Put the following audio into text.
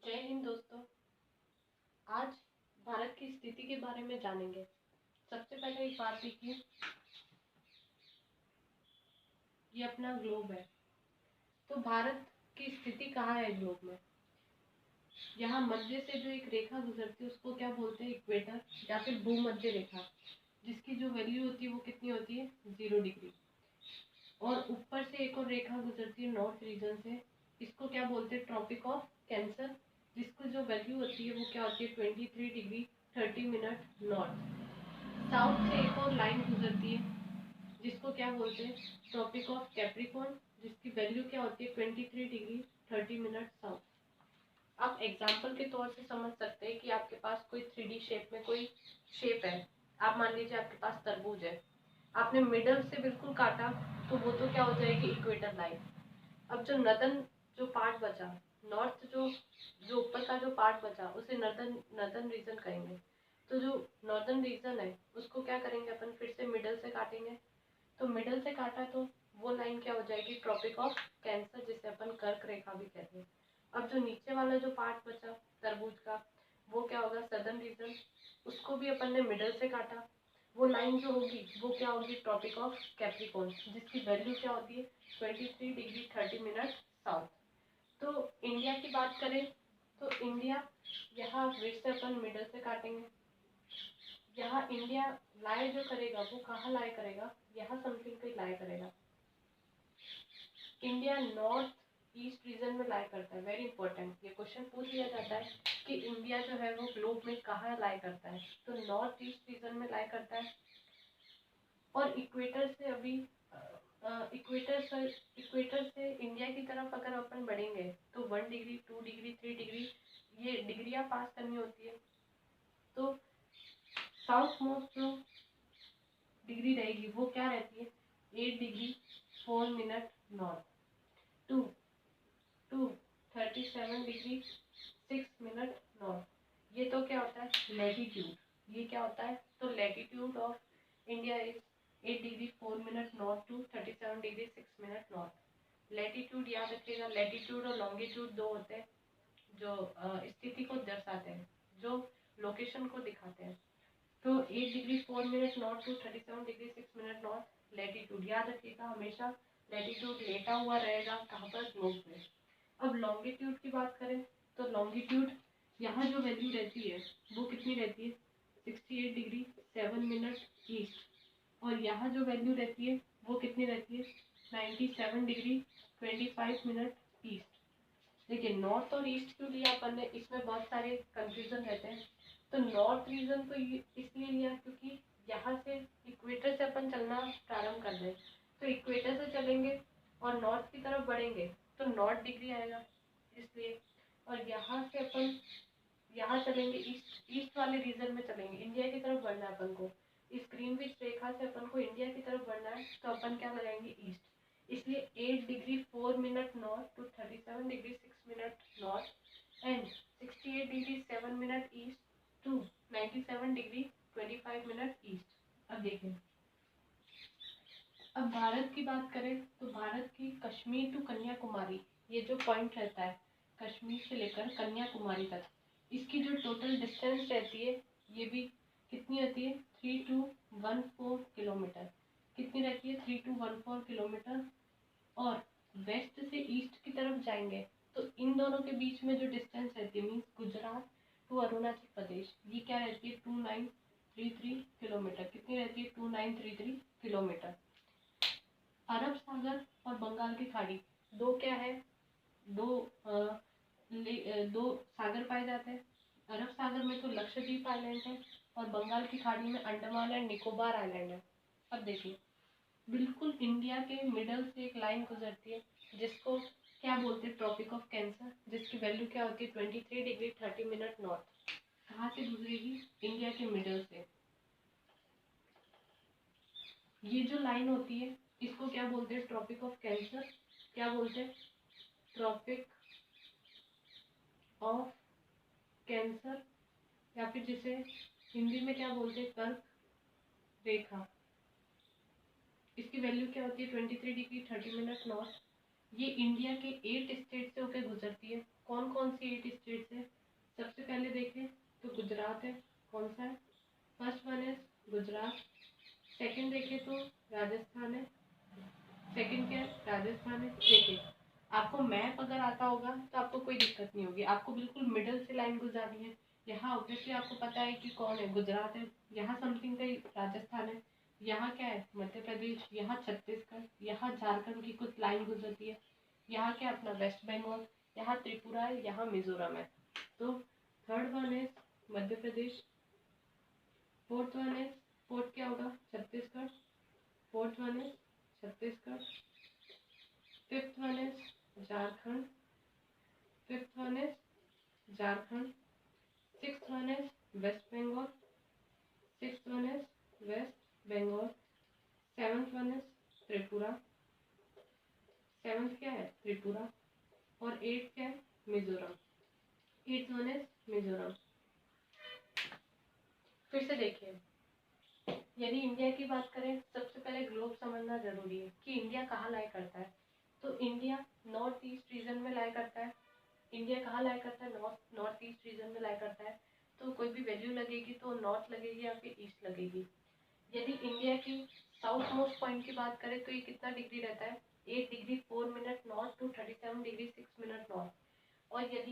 जय हिंद दोस्तों। आज भारत की स्थिति के बारे में जानेंगे। सबसे पहले एक बात देखिए, ये अपना ग्लोब है। तो भारत की स्थिति कहाँ है ग्लोब में? यहाँ मध्य से जो एक रेखा गुजरती है उसको क्या बोलते हैं? इक्वेटर या फिर भूमध्य रेखा, जिसकी जो वैल्यू होती है वो कितनी होती है? 0 डिग्री। और ऊपर से एक और रेखा गुजरती है नॉर्थ रीजन से, इसको क्या बोलते हैं? ट्रॉपिक ऑफ कैंसर, जिसकी जो वैल्यू होती है वो क्या होती है? 23 डिग्री 30 मिनट नॉर्थ। साउथ से एक और लाइन गुजरती है जिसको क्या बोलते हैं? ट्रॉपिक ऑफ कैप्रिकॉर्न, जिसकी वैल्यू क्या होती है? 23 डिग्री 30 मिनट साउथ। आप एग्जाम्पल के तौर से समझ सकते हैं कि आपके पास कोई 3D शेप में कोई शेप है। आप मान लीजिए आपके पास तरबूज है, आपने मिडल से बिल्कुल काटा तो वो तो क्या हो जाएगी? Equator line. अब जो नदन जो पार्ट बचा, नॉर्थ जो जो ऊपर का जो पार्ट बचा उसे नदन नदन रीजन कहेंगे। तो जो नॉर्दर्न रीजन है उसको क्या करेंगे अपन? फिर से मिडल से काटेंगे। तो मिडल से काटा तो वो लाइन क्या हो जाएगी? ट्रॉपिक ऑफ कैंसर, जिसे अपन कर्क रेखा भी कहते हैं। अब जो नीचे वाला जो पार्ट बचा तरबूज का, वो क्या होगा? Southern reason. उसको भी अपन ने मिडल से काटा, वो लाइन जो होगी वो क्या होगी? ट्रॉपिक ऑफ कैप्रिकॉर्न, जिसकी वैल्यू क्या होती है? 23 डिग्री 30 मिनट साउथ। तो इंडिया की बात करें तो इंडिया यहाँ फिर से अपन मिडल से काटेंगे। यहाँ इंडिया लाए जो करेगा वो कहाँ लाए करेगा? यहाँ समथिंग पे लाए करेगा। इंडिया नॉर्थ ईस्ट रीजन में लाए करता है। वेरी इंपॉर्टेंट, ये क्वेश्चन पूछ लिया जाता है कि इंडिया जो है वो ग्लोब में कहाँ लाए करता है। तो नॉर्थ ईस्ट रीजन में लाए करता है। और इक्वेटर से अभी इक्वेटर से इंडिया की तरफ अगर अपन बढ़ेंगे तो 1 डिग्री 2 डिग्री 3 डिग्री ये डिग्रियाँ पास करनी होती है। तो साउथ मोस्ट जो डिग्री रहेगी वो क्या रहती है? 8 degree 4 minute north to to 37 degree 6 minute north. ये तो क्या होता है? लैटिट्यूड। ये क्या होता है? तो latitude of India is 8 degree 4 minute north to 37 degree 6 minute north. Latitude याद रखिएगा, लैटिट्यूड और लॉन्गिट्यूड दो होते हैं जो स्थिति को दर्शाते हैं, जो लोकेशन को दिखाते हैं। तो 8 degree 4 minute north to 37 degree 6 minute north latitude. याद रखिएगा हमेशा लैटिट्यूड लेटा हुआ रहेगा कहाँ पर? ग्लोब पे। अब लॉन्गिट्यूड की बात करें तो लॉन्गिट्यूड यहाँ जो वैल्यू रहती है वो कितनी रहती है? 68 डिग्री 7 मिनट ईस्ट। और यहाँ जो वैल्यू रहती है वो कितनी रहती है? 97 डिग्री 25 मिनट ईस्ट। देखिए नॉर्थ और ईस्ट क्यों लिया अपन ने? इसमें बहुत सारे कंफ्यूजन रहते हैं। तो नॉर्थ रीजन तो इसलिए लिया क्योंकि यहाँ से इक्वेटर से अपन चलना प्रारंभ कर रहे हैं। तो इक्वेटर से चलेंगे और नॉर्थ की तरफ बढ़ेंगे तो नॉर्थ डिग्री आएगा, इसलिए। और यहाँ से अपन यहाँ चलेंगे ईस्ट ईस्ट वाले रीजन में चलेंगे, इंडिया की तरफ बढ़ना है अपन को। इस ग्रीनविच रेखा से अपन को इंडिया की तरफ बढ़ना है तो अपन क्या लगाएंगे? ईस्ट। इसलिए 8 degree 4 minute north to 37 degree 6 minute north and 68 degree 7 minute east to 97 degree 25 minute east. अब देखें, अब भारत की बात करें तो भारत की कश्मीर टू कन्याकुमारी ये जो पॉइंट रहता है, कश्मीर से लेकर कन्याकुमारी तक, इसकी जो टोटल डिस्टेंस रहती है ये भी कितनी रहती है? 3214 किलोमीटर। कितनी रहती है? 3214 किलोमीटर। और वेस्ट से ईस्ट की तरफ जाएंगे तो इन दोनों के बीच में जो डिस्टेंस रहती है मीन्स गुजरात टू अरुणाचल प्रदेश, ये क्या रहती है? 2933 किलोमीटर। कितनी रहती है? 2933 किलोमीटर। अरब सागर और बंगाल की खाड़ी दो क्या है? दो दो सागर पाए जाते हैं। अरब सागर में तो लक्षद्वीप आइलैंड है और बंगाल की खाड़ी में अंडमान एंड निकोबार आइलैंड है। अब देखिए बिल्कुल इंडिया के मिडल से एक लाइन गुजरती है जिसको क्या बोलते हैं? ट्रॉपिक ऑफ कैंसर, जिसकी वैल्यू क्या होती है? 23 डिग्री 30 मिनट नॉर्थ। कहाँ से गुजरेगी? इंडिया के मिडल से। ये जो लाइन होती है इसको क्या बोलते हैं? Tropic of cancer. क्या बोलते हैं? ट्रॉपिक ऑफ कैंसर, या फिर जिसे हिंदी में क्या बोलते हैं? कर्क रेखा। इसकी वैल्यू क्या होती है? 23 डिग्री 30 मिनट नॉर्थ। ये इंडिया के 8 स्टेट से होकर गुजरती है। कौन कौन सी 8 स्टेट्स है? सबसे पहले देखें तो गुजरात है। कौन सा है? फर्स्ट वन है गुजरात। सेकंड देखें तो राजस्थान है। सेकंड क्या है? राजस्थान है। देखिए, आपको मैप अगर आता होगा तो आपको कोई दिक्कत नहीं होगी। आपको बिल्कुल मिडल से लाइन गुजारनी है। यहाँ ऑब्वियसली आपको पता है कि कौन है, गुजरात है। यहाँ समथिंग का राजस्थान है। यहाँ क्या है? मध्य प्रदेश। यहाँ छत्तीसगढ़। यहाँ झारखंड की कुछ लाइन गुजरती है। यहाँ क्या अपना वेस्ट बंगाल। यहाँ त्रिपुरा है। यहाँ मिजोरम है। तो थर्ड वन है मध्य प्रदेश। फोर्थ वन है, फोर्थ क्या होगा? छत्तीसगढ़। फोर्थ वन है Chhattisgarh. Fifth one is Jharkhand. Fifth one is Jharkhand. Sixth one is West Bengal. Sixth one is West Bengal. Seventh one is Tripura. Seventh क्या है? त्रिपुरा। और एट्थ क्या है? Mizoram. Eighth one is Mizoram. फिर से देखिए, यदि इंडिया की बात करें, सबसे पहले ग्लोब समझना जरूरी है कि इंडिया कहाँ लाई करता है। तो इंडिया नॉर्थ ईस्ट रीजन में लाई करता है। इंडिया कहाँ लाई करता है? नॉर्थ ईस्ट रीजन में लाई करता है। तो कोई भी वैल्यू लगेगी तो नॉर्थ लगेगी या फिर ईस्ट लगेगी। यदि इंडिया की साउथ मोस्ट पॉइंट की बात करें तो ये कितना डिग्री रहता है? 8 degree 4 minute north to 37 degree 6 minute north. और यदि